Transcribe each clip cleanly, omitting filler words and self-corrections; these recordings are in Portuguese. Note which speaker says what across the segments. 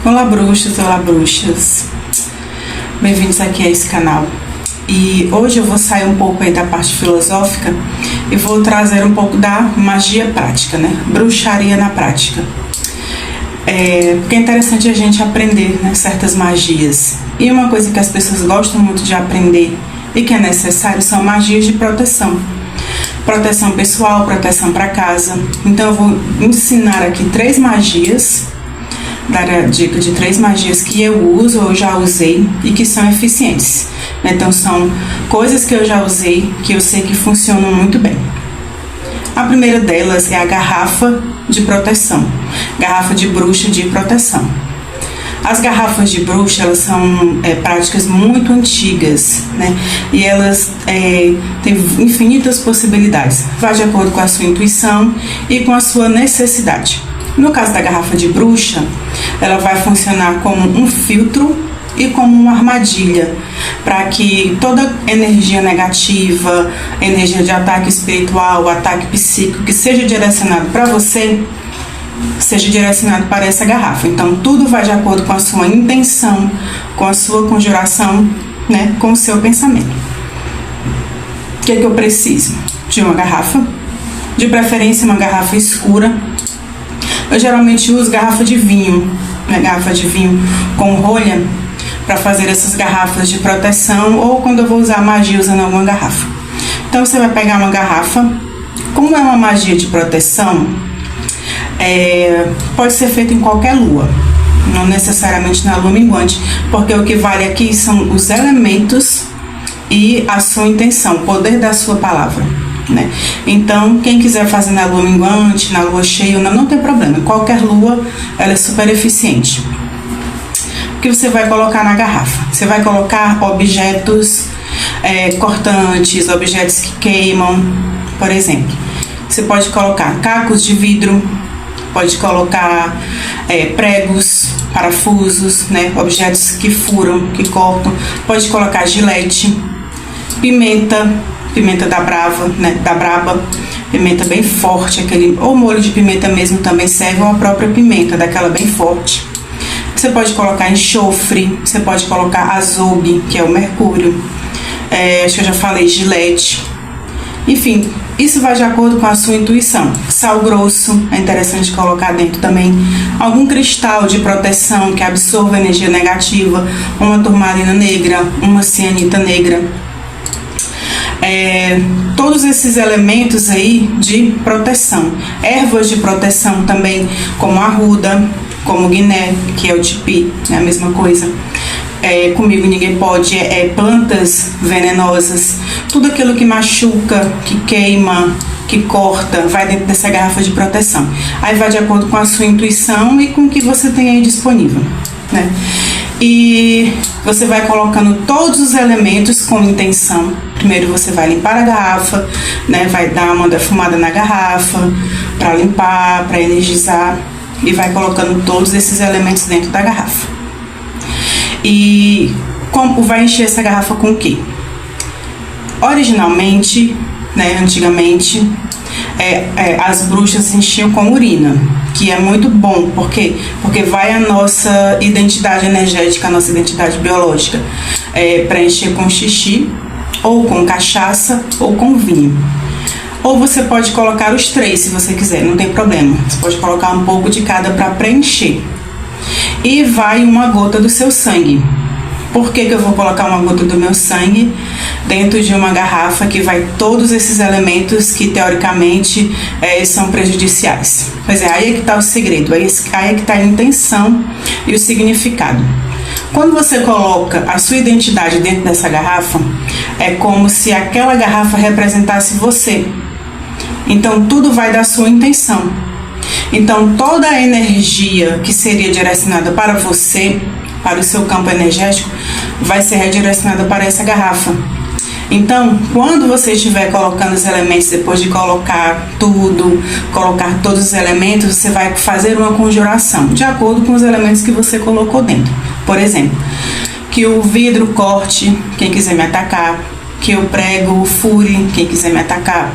Speaker 1: Olá bruxos, olá bruxas, bem-vindos aqui a esse canal. E hoje eu vou sair um pouco aí da parte filosófica e vou trazer um pouco da magia prática, né? Bruxaria na prática. Porque é interessante a gente aprender, né, certas magias. E uma coisa que as pessoas gostam muito de aprender e que é necessário são magias de proteção. Proteção pessoal, proteção para casa. Então eu vou ensinar aqui 3 magias, dar a dica de 3 magias que eu uso ou já usei e que são eficientes. Então são coisas que eu já usei, que eu sei que funcionam muito bem. A primeira delas é a garrafa de proteção, garrafa de bruxa de proteção. As garrafas de bruxa, elas são práticas muito antigas, né? E elas têm infinitas possibilidades. Vai de acordo com a sua intuição e com a sua necessidade. No caso da garrafa de bruxa, ela vai funcionar como um filtro e como uma armadilha, para que toda energia negativa, energia de ataque espiritual, ataque psíquico, que seja direcionado para você, seja direcionado para essa garrafa. Então tudo vai de acordo com a sua intenção, com a sua conjuração, né, com o seu pensamento. O que eu preciso? De uma garrafa, de preferência uma garrafa escura. Eu geralmente uso garrafa de vinho, né, garrafa de vinho com rolha, para fazer essas garrafas de proteção, ou quando eu vou usar magia usando alguma garrafa. Então você vai pegar uma garrafa. Como é uma magia de proteção, pode ser feito em qualquer lua, não necessariamente na lua minguante, porque o que vale aqui são os elementos e a sua intenção, o poder da sua palavra, né? Então quem quiser fazer na lua minguante, na lua cheia, não tem problema, qualquer lua ela é super eficiente. O que você vai colocar na garrafa? Você vai colocar objetos cortantes, objetos que queimam, por exemplo. Você pode colocar cacos de vidro, pode colocar pregos, parafusos, né, objetos que furam, que cortam. Pode colocar gilete, pimenta da brava, né, da braba, pimenta bem forte, ou molho de pimenta mesmo também serve, ou a própria pimenta, daquela bem forte. Você pode colocar enxofre, você pode colocar azogue, que é o mercúrio, acho que eu já falei, gilete. Enfim, isso vai de acordo com a sua intuição. Sal grosso é interessante colocar dentro também. Algum cristal de proteção que absorva energia negativa, uma turmalina negra, uma cianita negra. Todos esses elementos aí de proteção. Ervas de proteção também, como a arruda, como o guiné, que é o tipi, é a mesma coisa. Comigo ninguém pode, plantas venenosas, tudo aquilo que machuca, que queima, que corta, vai dentro dessa garrafa de proteção. Aí vai de acordo com a sua intuição e com o que você tem aí disponível, né? E você vai colocando todos os elementos com intenção. Primeiro você vai limpar a garrafa, né? Vai dar uma defumada na garrafa para limpar, para energizar, e vai colocando todos esses elementos dentro da garrafa. E como vai encher essa garrafa com o quê? Originalmente, né, antigamente, as bruxas enchiam com urina, que é muito bom. Por quê? Porque vai a nossa identidade energética, a nossa identidade biológica, preencher com xixi, ou com cachaça, ou com vinho. Ou você pode colocar os 3 se você quiser, não tem problema. Você pode colocar um pouco de cada para preencher. E vai uma gota do seu sangue. Por que eu vou colocar uma gota do meu sangue dentro de uma garrafa que vai todos esses elementos que teoricamente são prejudiciais? Pois aí é que está o segredo, aí é que está a intenção e o significado. Quando você coloca a sua identidade dentro dessa garrafa, é como se aquela garrafa representasse você. Então tudo vai da sua intenção. Então toda a energia que seria direcionada para você, para o seu campo energético, vai ser redirecionada para essa garrafa. Então, quando você estiver colocando os elementos, depois de colocar tudo, colocar todos os elementos, você vai fazer uma conjuração, de acordo com os elementos que você colocou dentro. Por exemplo, que o vidro corte quem quiser me atacar, que o prego fure quem quiser me atacar,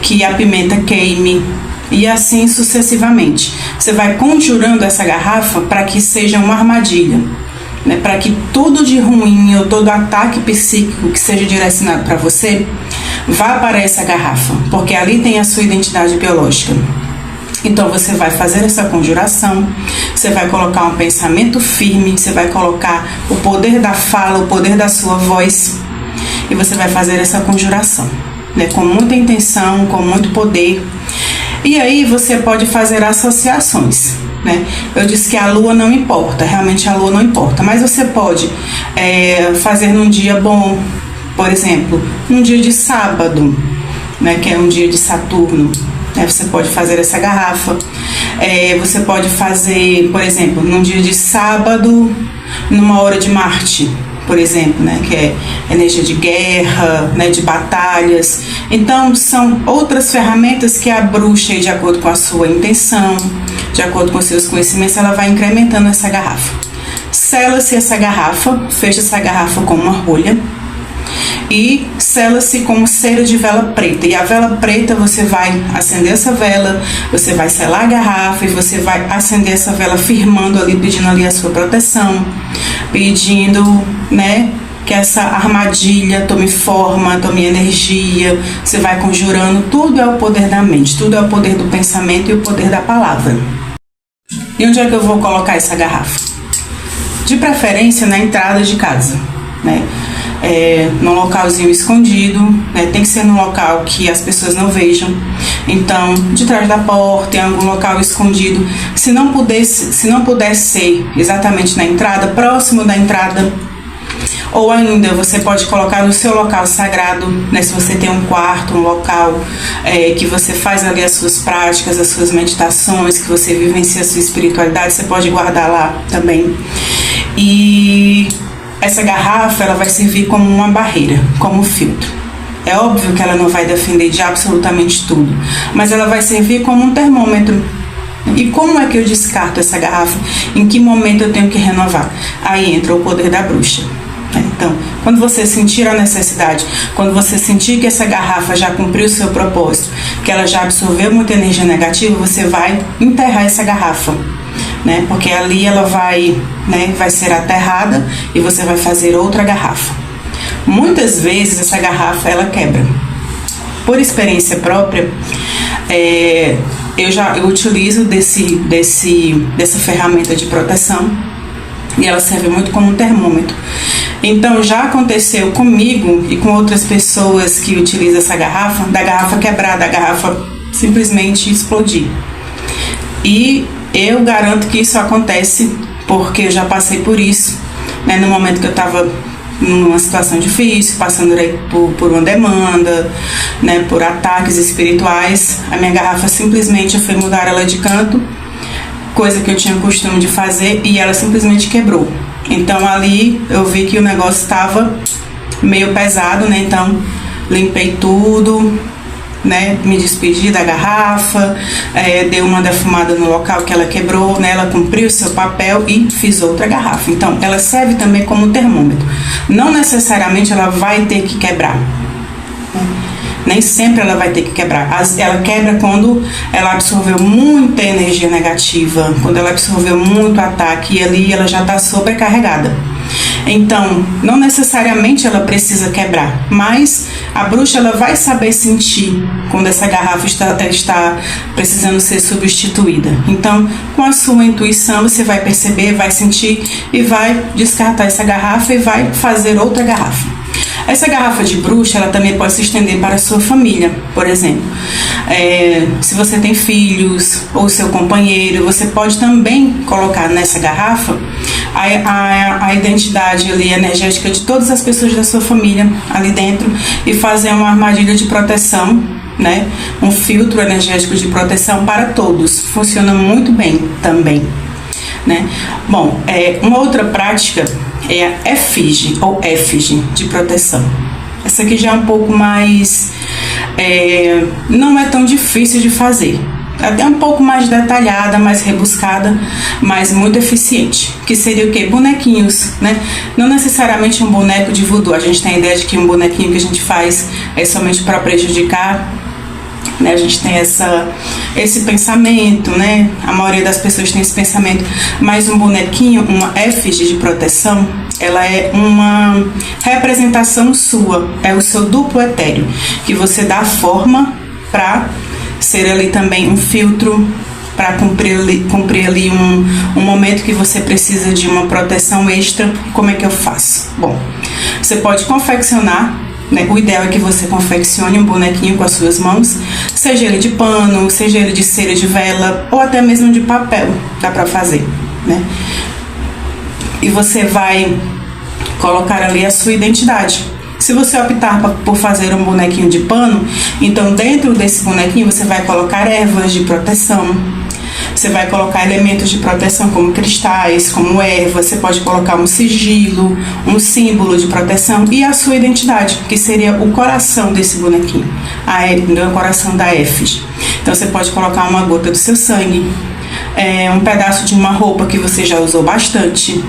Speaker 1: que a pimenta queime, E assim sucessivamente. Você vai conjurando essa garrafa para que seja uma armadilha, né? Para que tudo de ruim ou todo ataque psíquico que seja direcionado para você vá para essa garrafa, porque ali tem a sua identidade biológica. Então você vai fazer essa conjuração, você vai colocar um pensamento firme, você vai colocar o poder da fala, o poder da sua voz, e você vai fazer essa conjuração, né? Com muita intenção, com muito poder. E aí você pode fazer associações, né? Eu disse que a lua não importa, realmente a lua não importa, mas você pode fazer num dia bom, por exemplo, num dia de sábado, né? Que é um dia de Saturno. Você pode fazer essa garrafa. Você pode fazer, por exemplo, num dia de sábado, numa hora de Marte, por exemplo, né, que é energia de guerra, né, de batalhas. Então, são outras ferramentas que a bruxa, de acordo com a sua intenção, de acordo com os seus conhecimentos, ela vai incrementando essa garrafa. Sela-se essa garrafa, fecha essa garrafa com uma rolha e sela-se com cera de vela preta. E a vela preta, você vai acender essa vela, você vai selar a garrafa e você vai acender essa vela firmando ali, pedindo ali a sua proteção, pedindo, né, que essa armadilha tome forma, tome energia. Você vai conjurando. Tudo é o poder da mente, tudo é o poder do pensamento e o poder da palavra. E onde é que eu vou colocar essa garrafa? De preferência na entrada de casa, né? Num localzinho escondido, né? Tem que ser num local que as pessoas não vejam. Então, de trás da porta, em algum local escondido. Se não puder ser exatamente na entrada, próximo da entrada. Ou ainda, você pode colocar no seu local sagrado, né? Se você tem um quarto, um local que você faz ali as suas práticas, as suas meditações, que você vivencia a sua espiritualidade, você pode guardar lá também. E essa garrafa, ela vai servir como uma barreira, como um filtro. É óbvio que ela não vai defender de absolutamente tudo, mas ela vai servir como um termômetro. E como é que eu descarto essa garrafa? Em que momento eu tenho que renovar? Aí entra o poder da bruxa. Então, quando você sentir a necessidade, quando você sentir que essa garrafa já cumpriu o seu propósito, que ela já absorveu muita energia negativa, você vai enterrar essa garrafa, né? Porque ali ela vai ser aterrada e você vai fazer outra garrafa. Muitas vezes essa garrafa ela quebra. Por experiência própria, eu utilizo dessa ferramenta de proteção e ela serve muito como um termômetro. Então já aconteceu comigo e com outras pessoas que utilizam essa garrafa, da garrafa quebrar, da garrafa simplesmente explodir. E eu garanto que isso acontece porque eu já passei por isso, né? No momento que eu estava numa situação difícil, passando por uma demanda, né? Por ataques espirituais, a minha garrafa simplesmente eu fui mudar ela de canto, coisa que eu tinha costume de fazer, e ela simplesmente quebrou. Então ali eu vi que o negócio estava meio pesado, né? Então limpei tudo, né? Me despedi da garrafa, dei uma defumada no local que ela quebrou, né? Ela cumpriu o seu papel e fiz outra garrafa. Então ela serve também como termômetro. Não necessariamente ela vai ter que quebrar. Nem sempre ela vai ter que quebrar. Ela quebra quando ela absorveu muita energia negativa, quando ela absorveu muito ataque, e ali ela já está sobrecarregada. Então, não necessariamente ela precisa quebrar, mas a bruxa ela vai saber sentir quando essa garrafa está precisando ser substituída. Então, com a sua intuição, você vai perceber, vai sentir e vai descartar essa garrafa e vai fazer outra garrafa. Essa garrafa de bruxa, ela também pode se estender para a sua família, por exemplo. Se você tem filhos ou seu companheiro, você pode também colocar nessa garrafa a identidade ali, energética de todas as pessoas da sua família ali dentro e fazer uma armadilha de proteção, né? Um filtro energético de proteção para todos. Funciona muito bem também, né? Bom, uma outra prática é a efígie ou efígie de proteção. Essa aqui já é um pouco mais... não é tão difícil de fazer. Até um pouco mais detalhada, mais rebuscada, mas muito eficiente. Que seria o quê? Bonequinhos, né? Não necessariamente um boneco de voodoo. A gente tem a ideia de que um bonequinho que a gente faz é somente para prejudicar. né? A gente tem esse pensamento, né? A maioria das pessoas tem esse pensamento, mas um bonequinho, uma efígie de proteção, ela é uma representação sua, é o seu duplo etéreo, que você dá forma para ser ali também um filtro, para cumprir ali um momento que você precisa de uma proteção extra. Como é que eu faço? Bom, você pode confeccionar, né? O ideal é que você confeccione um bonequinho com as suas mãos, seja ele de pano, seja ele de cera de vela ou até mesmo de papel, dá para fazer, né? E você vai colocar ali a sua identidade. Se você optar por fazer um bonequinho de pano, então dentro desse bonequinho você vai colocar ervas de proteção, você vai colocar elementos de proteção como cristais, como ervas, você pode colocar um sigilo, um símbolo de proteção e a sua identidade, que seria o coração desse bonequinho, o coração da efígie. Então você pode colocar uma gota do seu sangue, um pedaço de uma roupa que você já usou bastante,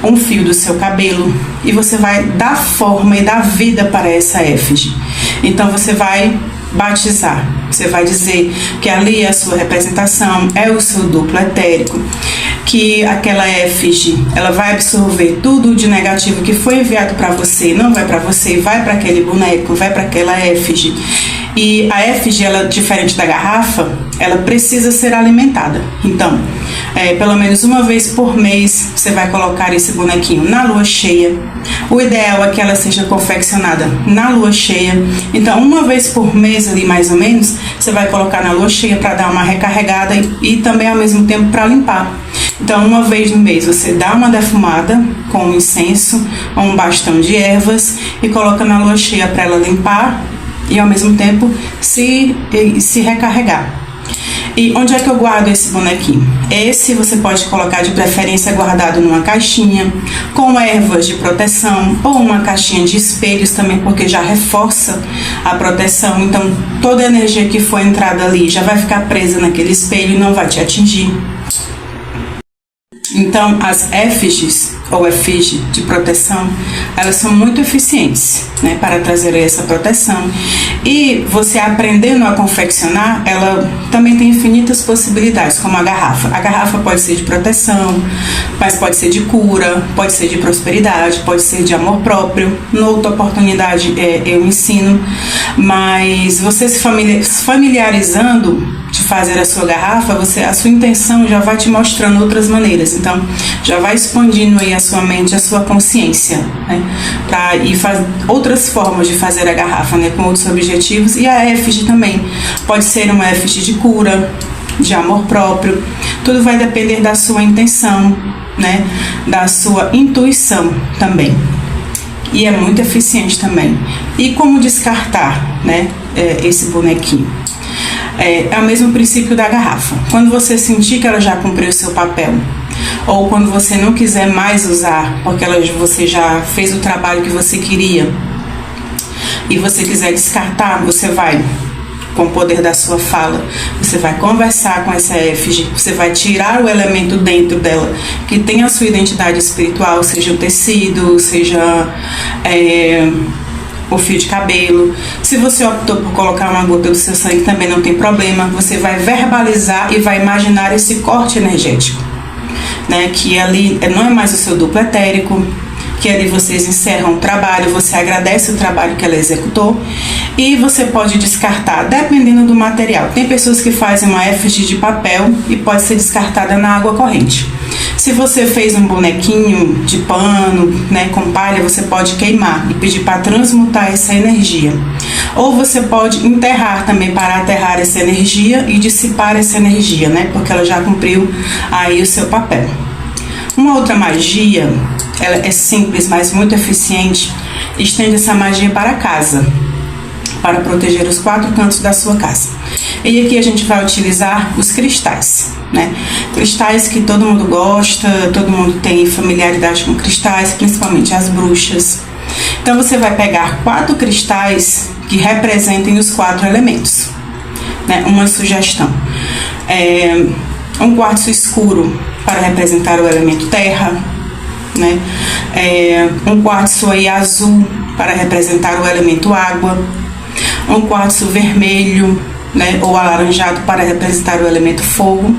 Speaker 1: um fio do seu cabelo, e você vai dar forma e dar vida para essa efígie. Então você vai batizar, você vai dizer que ali é a sua representação, é o seu duplo etérico, que aquela efígie, ela vai absorver tudo de negativo que foi enviado para você, não vai para você, vai para aquele boneco, vai para aquela efígie. E a efígie, ela, diferente da garrafa, ela precisa ser alimentada. Então, pelo menos uma vez por mês, você vai colocar esse bonequinho na lua cheia. O ideal é que ela seja confeccionada na lua cheia. Então, uma vez por mês ali, mais ou menos, você vai colocar na lua cheia para dar uma recarregada e também, ao mesmo tempo, para limpar. Então, uma vez no mês, você dá uma defumada com um incenso ou um bastão de ervas e coloca na lua cheia para ela limpar e ao mesmo tempo se recarregar. E onde é que eu guardo esse bonequinho? Esse você pode colocar de preferência guardado numa caixinha com ervas de proteção ou uma caixinha de espelhos também, porque já reforça a proteção. Então toda a energia que for entrada ali já vai ficar presa naquele espelho e não vai te atingir. Então, as efígies ou efígie de proteção, elas são muito eficientes, né, para trazer essa proteção. E você aprendendo a confeccionar, ela também tem infinitas possibilidades, como a garrafa. A garrafa pode ser de proteção, mas pode ser de cura, pode ser de prosperidade, pode ser de amor próprio. Noutra oportunidade eu ensino, mas você se familiarizando de fazer a sua garrafa, a sua intenção já vai te mostrando outras maneiras. Então, já vai expandindo aí a sua mente, a sua consciência, né? Para ir fazer outras formas de fazer a garrafa, né? Com outros objetivos. E a efígie também. Pode ser uma efígie de cura, de amor próprio. Tudo vai depender da sua intenção, né? Da sua intuição também. E é muito eficiente também. E como descartar, né? Esse bonequinho? É o mesmo princípio da garrafa. Quando você sentir que ela já cumpriu o seu papel, ou quando você não quiser mais usar, porque você já fez o trabalho que você queria, e você quiser descartar, você vai, com o poder da sua fala, você vai conversar com essa efígie, você vai tirar o elemento dentro dela, que tem a sua identidade espiritual, seja o tecido, seja o fio de cabelo. Se você optou por colocar uma gota do seu sangue, também não tem problema. Você vai verbalizar e vai imaginar esse corte energético, né? Que ali não é mais o seu duplo etérico, que ali vocês encerram o trabalho, você agradece o trabalho que ela executou e você pode descartar, dependendo do material. Tem pessoas que fazem uma efígie de papel e pode ser descartada na água corrente. Se você fez um bonequinho de pano, né, com palha, você pode queimar e pedir para transmutar essa energia. Ou você pode enterrar também, para aterrar essa energia e dissipar essa energia, né, porque ela já cumpriu aí o seu papel. Uma outra magia, ela é simples, mas muito eficiente. Estende essa magia para casa, para proteger os 4 cantos da sua casa. E aqui a gente vai utilizar os cristais, né? Cristais que todo mundo gosta, todo mundo tem familiaridade com cristais, principalmente as bruxas. Então você vai pegar 4 cristais que representem os 4 elementos, né? Uma sugestão: um quartzo escuro para representar o elemento terra, né? Um quartzo aí azul para representar o elemento água. um quartzo vermelho, né, ou alaranjado para representar o elemento fogo,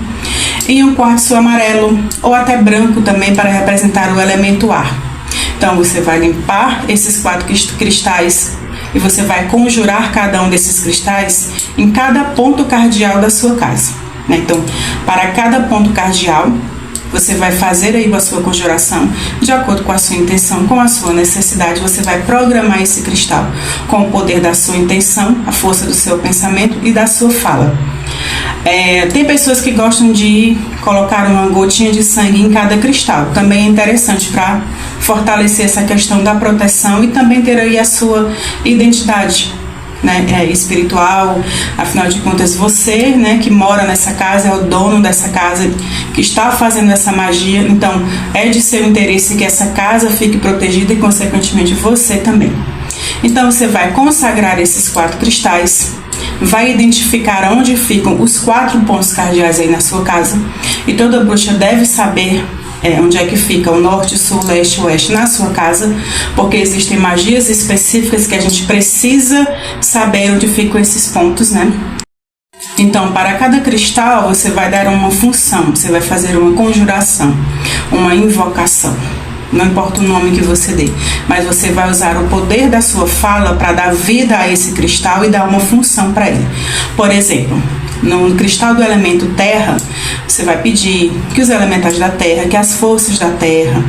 Speaker 1: e um quartzo amarelo ou até branco também para representar o elemento ar. Então você vai limpar esses 4 cristais e você vai conjurar cada um desses cristais em cada ponto cardial da sua casa, né? Então, para cada ponto cardial, você vai fazer aí a sua conjuração de acordo com a sua intenção, com a sua necessidade. Você vai programar esse cristal com o poder da sua intenção, a força do seu pensamento e da sua fala. Tem pessoas que gostam de colocar uma gotinha de sangue em cada cristal. Também é interessante para fortalecer essa questão da proteção e também ter aí a sua identidade, né, espiritual. Afinal de contas, você, né, que mora nessa casa, é o dono dessa casa, que está fazendo essa magia. Então é de seu interesse que essa casa fique protegida e consequentemente você também. Então você vai consagrar esses 4 cristais, vai identificar onde ficam os 4 pontos cardeais aí na sua casa, e toda bruxa deve saber onde é que fica o norte, sul, leste, oeste na sua casa, porque existem magias específicas que a gente precisa saber onde ficam esses pontos, né? Então, para cada cristal, você vai dar uma função, você vai fazer uma conjuração, uma invocação. Não importa o nome que você dê, mas você vai usar o poder da sua fala para dar vida a esse cristal e dar uma função para ele. Por exemplo, no cristal do elemento terra, você vai pedir que os elementais da terra, que as forças da terra,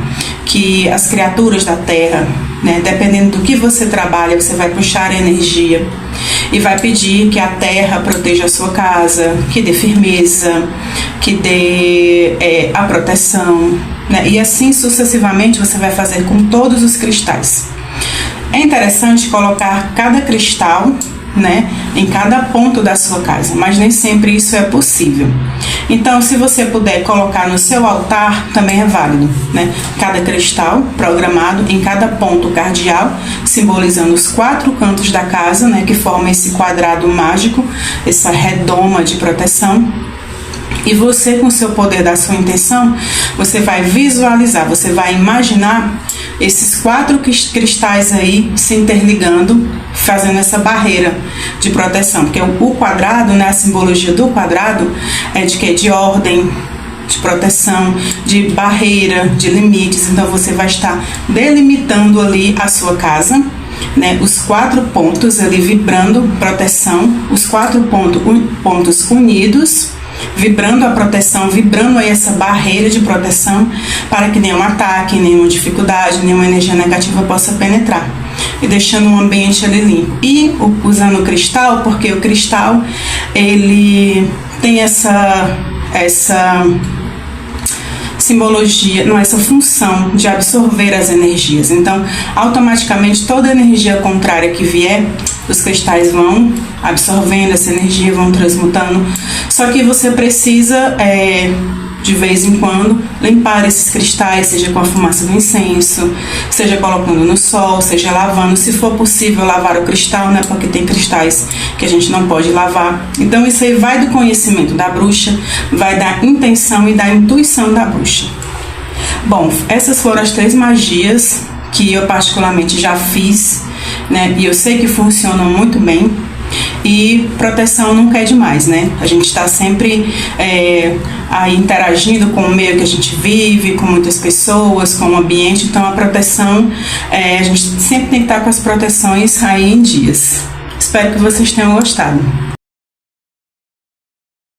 Speaker 1: que as criaturas da terra, né, dependendo do que você trabalha, você vai puxar a energia e vai pedir que a terra proteja a sua casa, que dê firmeza, que dê a proteção, né? E assim sucessivamente você vai fazer com todos os cristais. É interessante colocar cada cristal, né, em cada ponto da sua casa, mas nem sempre isso é possível. Então, se você puder colocar no seu altar, também é válido, né? Cada cristal programado em cada ponto cardial, simbolizando os 4 cantos da casa, né, que formam esse quadrado mágico, essa redoma de proteção. E você, com o seu poder da sua intenção, você vai visualizar, você vai imaginar esses 4 cristais aí se interligando, fazendo essa barreira de proteção. Porque o quadrado, né, a simbologia do quadrado é de quê? De ordem, de proteção, de barreira, de limites. Então você vai estar delimitando ali a sua casa, né, os 4 pontos ali vibrando proteção, os 4 pontos unidos, vibrando a proteção, vibrando aí essa barreira de proteção, para que nenhum ataque, nenhuma dificuldade, nenhuma energia negativa possa penetrar, e deixando o ambiente ali limpo. E usando o cristal, porque o cristal ele tem essa simbologia, não, essa função de absorver as energias. Então, automaticamente, toda energia contrária que vier, os cristais vão absorvendo essa energia, vão transmutando. Só que você precisa, de vez em quando, limpar esses cristais, seja com a fumaça do incenso, seja colocando no sol, seja lavando, se for possível lavar o cristal, né, porque tem cristais que a gente não pode lavar. Então isso aí vai do conhecimento da bruxa, vai da intenção e da intuição da bruxa. Bom, essas foram as 3 magias que eu particularmente já fiz, né, e eu sei que funcionam muito bem. E proteção nunca é demais, né? A gente está sempre aí interagindo com o meio que a gente vive, com muitas pessoas, com o ambiente. Então a proteção, a gente sempre tem que estar com as proteções aí em dias. Espero que vocês tenham gostado.